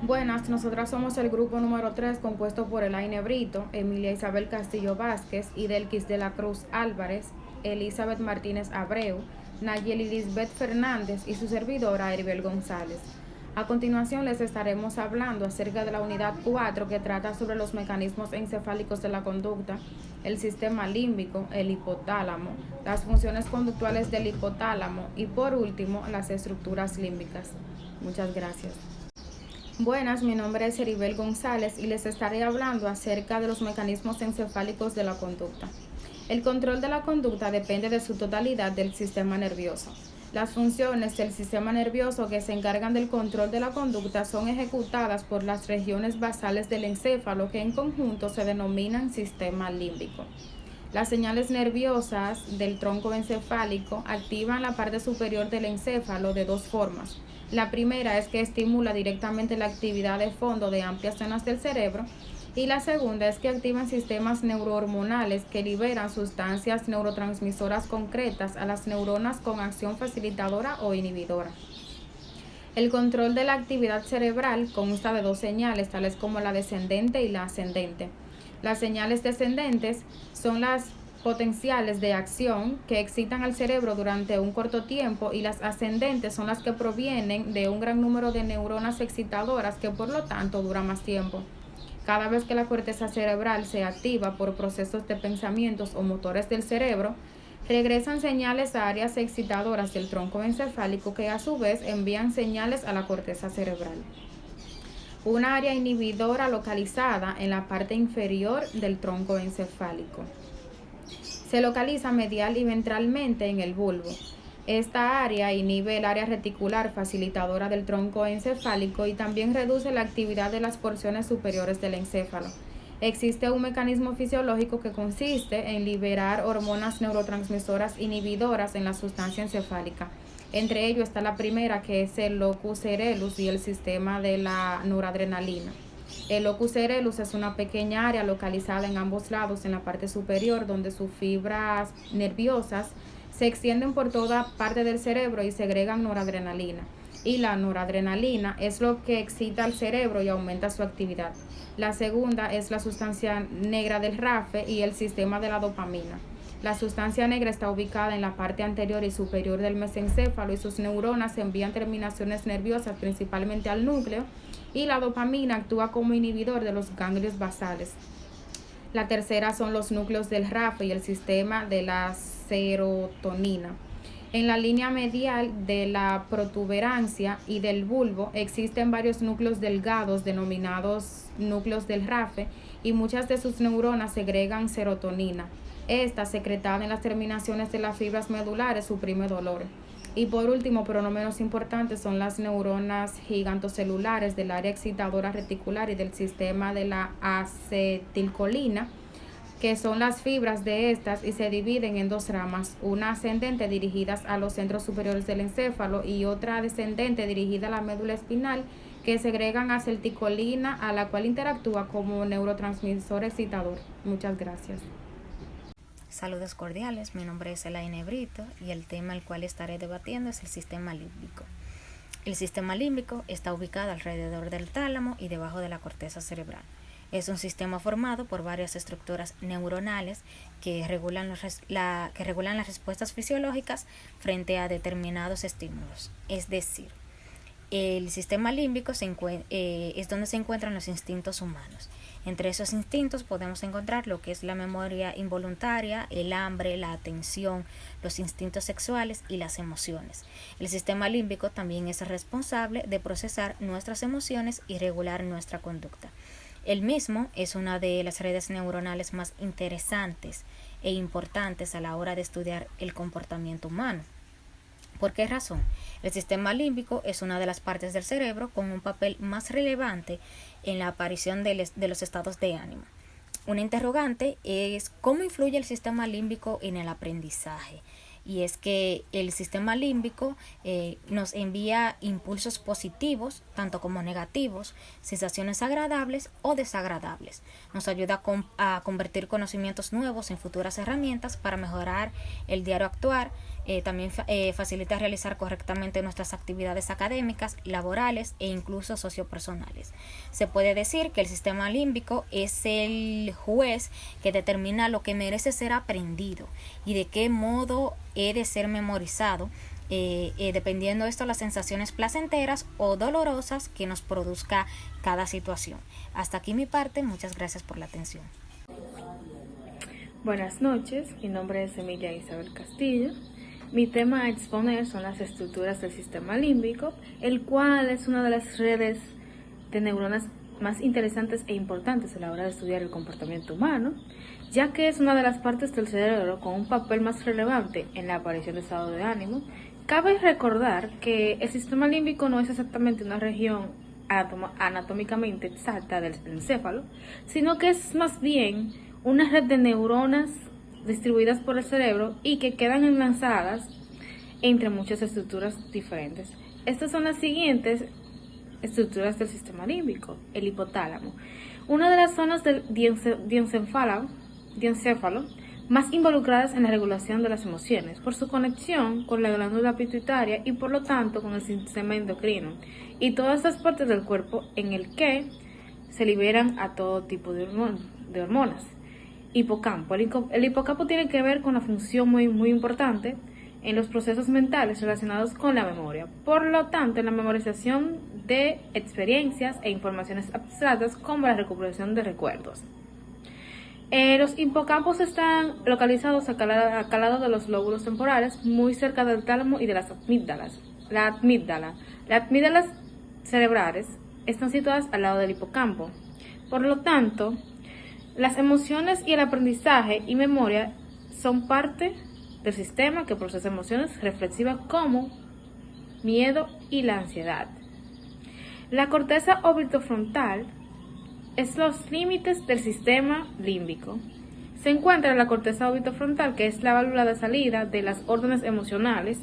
Buenas, nosotras somos el grupo número 3 compuesto por Elaine Brito, Emilia Isabel Castillo Vázquez, Idelquis de la Cruz Álvarez, Elizabeth Martínez Abreu, Nayeli Lisbeth Fernández y su servidora Eribel González. A continuación les estaremos hablando acerca de la unidad 4 que trata sobre los mecanismos encefálicos de la conducta, el sistema límbico, el hipotálamo, las funciones conductuales del hipotálamo y por último las estructuras límbicas. Muchas gracias. Buenas, mi nombre es Eribel González y les estaré hablando acerca de los mecanismos encefálicos de la conducta. El control de la conducta depende de su totalidad del sistema nervioso. Las funciones del sistema nervioso que se encargan del control de la conducta son ejecutadas por las regiones basales del encéfalo que en conjunto se denominan sistema límbico. Las señales nerviosas del tronco encefálico activan la parte superior del encéfalo de dos formas. La primera es que estimula directamente la actividad de fondo de amplias zonas del cerebro y la segunda es que activan sistemas neurohormonales que liberan sustancias neurotransmisoras concretas a las neuronas con acción facilitadora o inhibidora. El control de la actividad cerebral consta de dos señales, tales como la descendente y la ascendente. Las señales descendentes son las potenciales de acción que excitan al cerebro durante un corto tiempo y las ascendentes son las que provienen de un gran número de neuronas excitadoras que por lo tanto duran más tiempo. Cada vez que la corteza cerebral se activa por procesos de pensamientos o motores del cerebro, regresan señales a áreas excitadoras del tronco encefálico que a su vez envían señales a la corteza cerebral. Una área inhibidora localizada en la parte inferior del tronco encefálico. Se localiza medial y ventralmente en el bulbo. Esta área inhibe el área reticular facilitadora del tronco encefálico y también reduce la actividad de las porciones superiores del encéfalo. Existe un mecanismo fisiológico que consiste en liberar hormonas neurotransmisoras inhibidoras en la sustancia encefálica. Entre ellos está la primera, que es el locus coeruleus y el sistema de la noradrenalina. El locus coeruleus es una pequeña área localizada en ambos lados en la parte superior donde sus fibras nerviosas se extienden por toda parte del cerebro y segregan noradrenalina. Y la noradrenalina es lo que excita al cerebro y aumenta su actividad. La segunda es la sustancia negra del RAFE y el sistema de la dopamina. La sustancia negra está ubicada en la parte anterior y superior del mesencéfalo y sus neuronas envían terminaciones nerviosas principalmente al núcleo y la dopamina actúa como inhibidor de los ganglios basales. La tercera son los núcleos del RAFE y el sistema de la serotonina. En la línea medial de la protuberancia y del bulbo existen varios núcleos delgados denominados núcleos del RAFE y muchas de sus neuronas segregan serotonina. Esta, secretada en las terminaciones de las fibras medulares, suprime dolor. Y por último, pero no menos importante, son las neuronas gigantocelulares del área excitadora reticular y del sistema de la acetilcolina, que son las fibras de estas y se dividen en dos ramas, una ascendente dirigida a los centros superiores del encéfalo y otra descendente dirigida a la médula espinal, que segregan acetilcolina, a la cual interactúa como neurotransmisor excitador. Muchas gracias. Saludos cordiales, mi nombre es Elaine Brito y el tema el cual estaré debatiendo es el sistema límbico. El sistema límbico está ubicado alrededor del tálamo y debajo de la corteza cerebral. Es un sistema formado por varias estructuras neuronales que regulan las respuestas fisiológicas frente a determinados estímulos. Es decir, el sistema límbico es donde se encuentran los instintos humanos. Entre esos instintos podemos encontrar lo que es la memoria involuntaria, el hambre, la atención, los instintos sexuales y las emociones. El sistema límbico también es responsable de procesar nuestras emociones y regular nuestra conducta. El mismo es una de las redes neuronales más interesantes e importantes a la hora de estudiar el comportamiento humano. ¿Por qué razón? El sistema límbico es una de las partes del cerebro con un papel más relevante en la aparición de los estados de ánimo. Una interrogante es cómo influye el sistema límbico en el aprendizaje. Y es que el sistema límbico nos envía impulsos positivos, tanto como negativos, sensaciones agradables o desagradables. Nos ayuda a convertir conocimientos nuevos en futuras herramientas para mejorar el diario actuar También facilita realizar correctamente nuestras actividades académicas, laborales e incluso sociopersonales. Se puede decir que el sistema límbico es el juez que determina lo que merece ser aprendido y de qué modo he de ser memorizado, dependiendo de esto las sensaciones placenteras o dolorosas que nos produzca cada situación. Hasta aquí mi parte, muchas gracias por la atención. Buenas noches, mi nombre es Emilia Isabel Castillo. Mi tema a exponer son las estructuras del sistema límbico, el cual es una de las redes de neuronas más interesantes e importantes a la hora de estudiar el comportamiento humano, ya que es una de las partes del cerebro con un papel más relevante en la aparición de estado de ánimo. Cabe recordar que el sistema límbico no es exactamente una región anatómicamente exacta del encéfalo, sino que es más bien una red de neuronas distribuidas por el cerebro y que quedan enlazadas entre muchas estructuras diferentes. Estas son las siguientes estructuras del sistema límbico. El hipotálamo, una de las zonas del diencéfalo más involucradas en la regulación de las emociones, por su conexión con la glándula pituitaria y por lo tanto con el sistema endocrino y todas las partes del cuerpo en el que se liberan a todo tipo de hormonas. Hipocampo. El hipocampo tiene que ver con la función muy importante en los procesos mentales relacionados con la memoria. Por lo tanto, en la memorización de experiencias e informaciones abstractas como la recuperación de recuerdos. Los hipocampos están localizados al lado de los lóbulos temporales, muy cerca del tálamo y de las amígdalas. Las amígdalas cerebrales están situadas al lado del hipocampo. Por lo tanto, las emociones y el aprendizaje y memoria son parte del sistema que procesa emociones reflexivas como miedo y la ansiedad. La corteza orbitofrontal es los límites del sistema límbico. Se encuentra en la corteza orbitofrontal, que es la válvula de salida de las órdenes emocionales,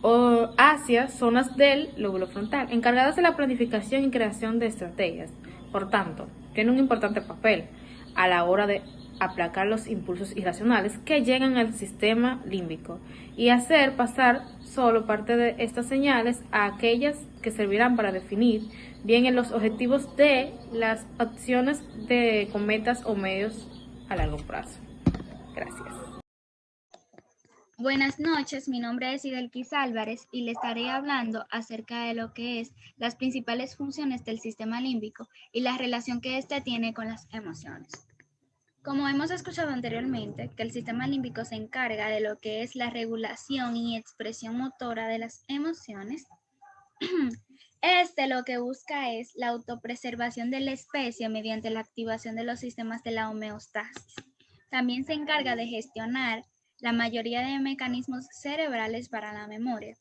o hacia zonas del lóbulo frontal, encargadas de la planificación y creación de estrategias. Por tanto, tiene un importante papel a la hora de aplacar los impulsos irracionales que llegan al sistema límbico y hacer pasar solo parte de estas señales a aquellas que servirán para definir bien en los objetivos de las acciones con metas o medios a largo plazo. Gracias. Buenas noches, mi nombre es Idelquis Álvarez y le estaré hablando acerca de lo que es las principales funciones del sistema límbico y la relación que éste tiene con las emociones. Como hemos escuchado anteriormente, que el sistema límbico se encarga de lo que es la regulación y expresión motora de las emociones, lo que busca es la autopreservación de la especie mediante la activación de los sistemas de la homeostasis. También se encarga de gestionar la mayoría de mecanismos cerebrales para la memoria.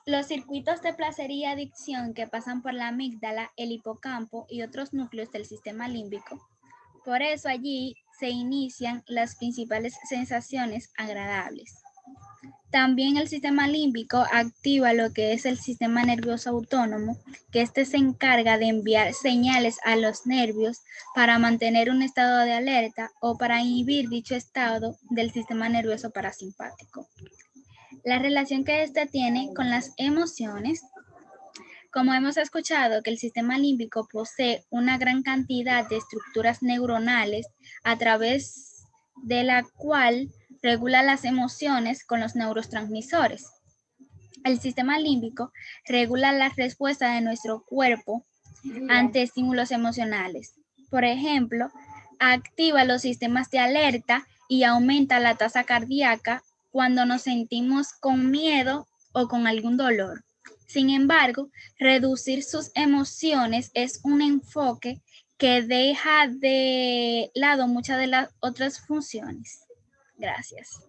Los circuitos de placer y adicción que pasan por la amígdala, el hipocampo y otros núcleos del sistema límbico. Por eso allí se inician las principales sensaciones agradables. También el sistema límbico activa lo que es el sistema nervioso autónomo, que se encarga de enviar señales a los nervios para mantener un estado de alerta o para inhibir dicho estado del sistema nervioso parasimpático. La relación que tiene con las emociones. Como hemos escuchado que el sistema límbico posee una gran cantidad de estructuras neuronales a través de la cual regula las emociones con los neurotransmisores. El sistema límbico regula la respuesta de nuestro cuerpo ante estímulos emocionales. Por ejemplo, activa los sistemas de alerta y aumenta la tasa cardíaca cuando nos sentimos con miedo o con algún dolor. Sin embargo, reducir sus emociones es un enfoque que deja de lado muchas de las otras funciones. Gracias.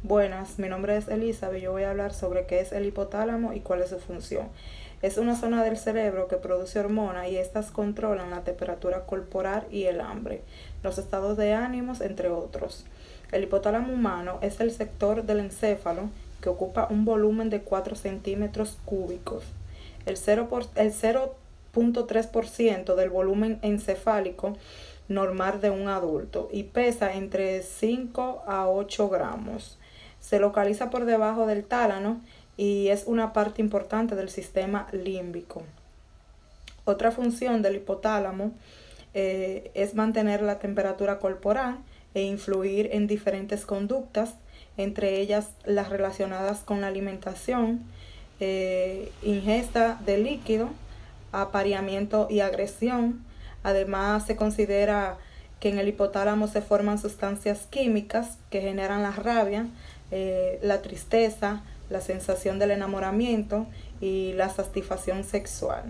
Buenas, mi nombre es Elizabeth y yo voy a hablar sobre qué es el hipotálamo y cuál es su función. Es una zona del cerebro que produce hormonas y estas controlan la temperatura corporal y el hambre, los estados de ánimos, entre otros. El hipotálamo humano es el sector del encéfalo que ocupa un volumen de 4 centímetros cúbicos. El 0.3% del volumen encefálico normal de un adulto y pesa entre 5 a 8 gramos. Se localiza por debajo del tálamo y es una parte importante del sistema límbico. Otra función del hipotálamo es mantener la temperatura corporal e influir en diferentes conductas, entre ellas las relacionadas con la alimentación, ingesta de líquido, apareamiento y agresión. Además, se considera que en el hipotálamo se forman sustancias químicas que generan la rabia, la tristeza, la sensación del enamoramiento y la satisfacción sexual.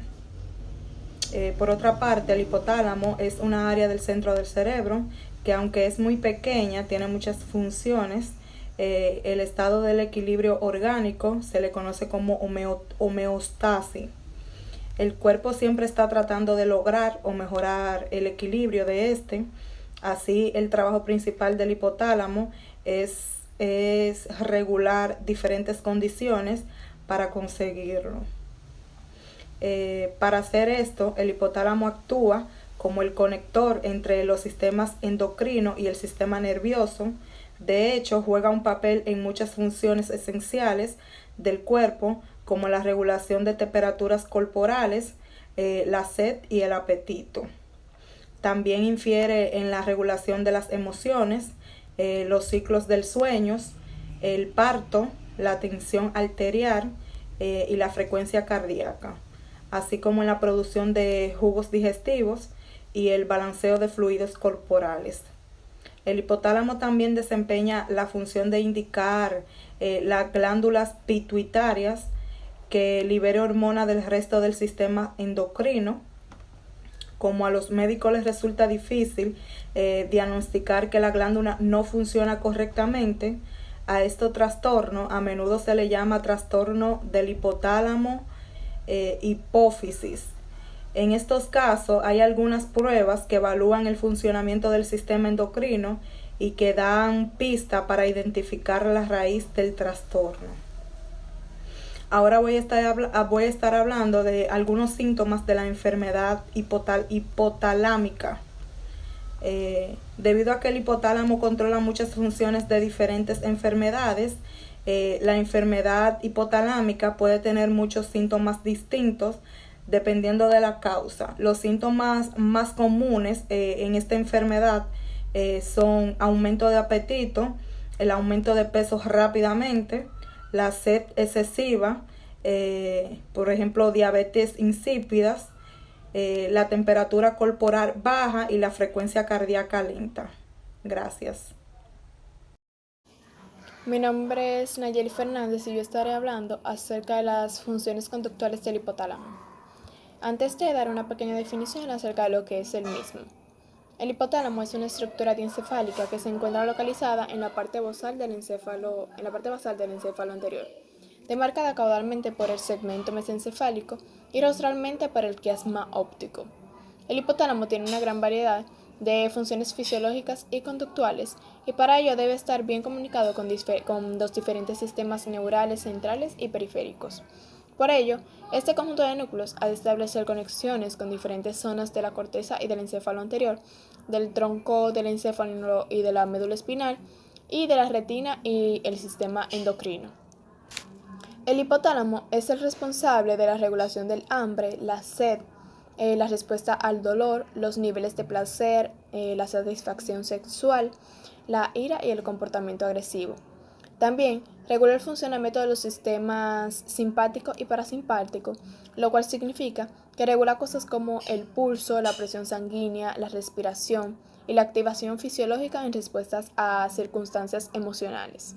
Por otra parte, el hipotálamo es una área del centro del cerebro que, aunque es muy pequeña, tiene muchas funciones. El estado del equilibrio orgánico se le conoce como homeostasis. El cuerpo siempre está tratando de lograr o mejorar el equilibrio de este. Así, el trabajo principal del hipotálamo es regular diferentes condiciones para conseguirlo. Para hacer esto, el hipotálamo actúa como el conector entre los sistemas endocrino y el sistema nervioso. De hecho, juega un papel en muchas funciones esenciales del cuerpo, como la regulación de temperaturas corporales, la sed y el apetito. También infiere en la regulación de las emociones, los ciclos del sueño, el parto, la tensión arterial y la frecuencia cardíaca, así como en la producción de jugos digestivos y el balanceo de fluidos corporales. El hipotálamo también desempeña la función de indicar las glándulas pituitarias, que libere hormonas del resto del sistema endocrino. Como a los médicos les resulta difícil diagnosticar que la glándula no funciona correctamente, a este trastorno a menudo se le llama trastorno del hipotálamo hipófisis. En estos casos hay algunas pruebas que evalúan el funcionamiento del sistema endocrino y que dan pista para identificar la raíz del trastorno. Ahora voy a estar hablando de algunos síntomas de la enfermedad hipotalámica. Debido a que el hipotálamo controla muchas funciones de diferentes enfermedades, la enfermedad hipotalámica puede tener muchos síntomas distintos dependiendo de la causa. Los síntomas más comunes en esta enfermedad son aumento de apetito, el aumento de peso rápidamente, la sed excesiva, por ejemplo, diabetes insípidas, la temperatura corporal baja y la frecuencia cardíaca lenta. Gracias. Mi nombre es Nayeli Fernández y yo estaré hablando acerca de las funciones conductuales del hipotálamo. Antes de dar una pequeña definición acerca de lo que es el mismo. El hipotálamo es una estructura diencefálica que se encuentra localizada en la parte basal del encéfalo anterior, demarcada caudalmente por el segmento mesencefálico y rostralmente por el quiasma óptico. El hipotálamo tiene una gran variedad de funciones fisiológicas y conductuales, y para ello debe estar bien comunicado con dos diferentes sistemas neurales centrales y periféricos. Por ello, este conjunto de núcleos ha de establecer conexiones con diferentes zonas de la corteza y del encéfalo anterior, del tronco del encéfalo y de la médula espinal, y de la retina y el sistema endocrino. El hipotálamo es el responsable de la regulación del hambre, la sed, la respuesta al dolor, los niveles de placer, la satisfacción sexual, la ira y el comportamiento agresivo. También regula el funcionamiento de los sistemas simpático y parasimpático, lo cual significa que regula cosas como el pulso, la presión sanguínea, la respiración y la activación fisiológica en respuestas a circunstancias emocionales.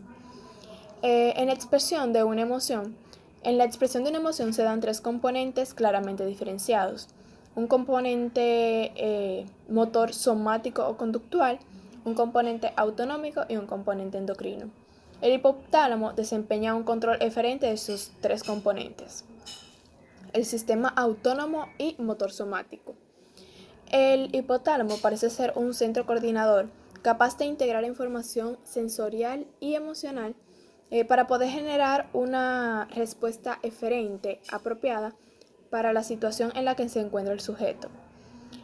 En la expresión de una emoción se dan tres componentes claramente diferenciados: un componente motor somático o conductual, un componente autonómico y un componente endocrino. El hipotálamo desempeña un control eferente de sus tres componentes: el sistema autónomo y motor somático. El hipotálamo parece ser un centro coordinador capaz de integrar información sensorial y emocional para poder generar una respuesta eferente apropiada para la situación en la que se encuentra el sujeto.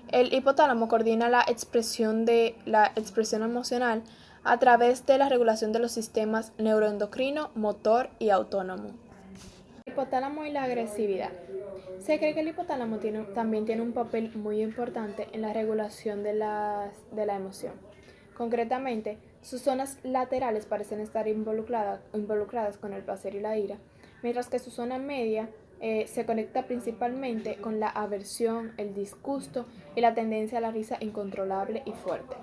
El hipotálamo coordina la expresión emocional a través de la regulación de los sistemas neuroendocrino, motor y autónomo. El hipotálamo y la agresividad. Se cree que el hipotálamo también tiene un papel muy importante en la regulación de la emoción. Concretamente, sus zonas laterales parecen estar involucradas con el placer y la ira, mientras que su zona media se conecta principalmente con la aversión, el disgusto y la tendencia a la risa incontrolable y fuerte.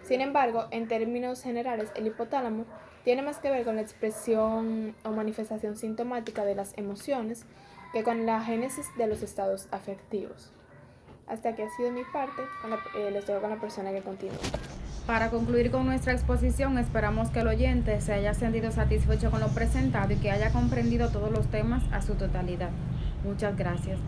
Sin embargo, en términos generales, el hipotálamo tiene más que ver con la expresión o manifestación sintomática de las emociones que con la génesis de los estados afectivos. Hasta aquí ha sido mi parte, les dejo con la persona que continúa. Para concluir con nuestra exposición, esperamos que el oyente se haya sentido satisfecho con lo presentado y que haya comprendido todos los temas a su totalidad. Muchas gracias.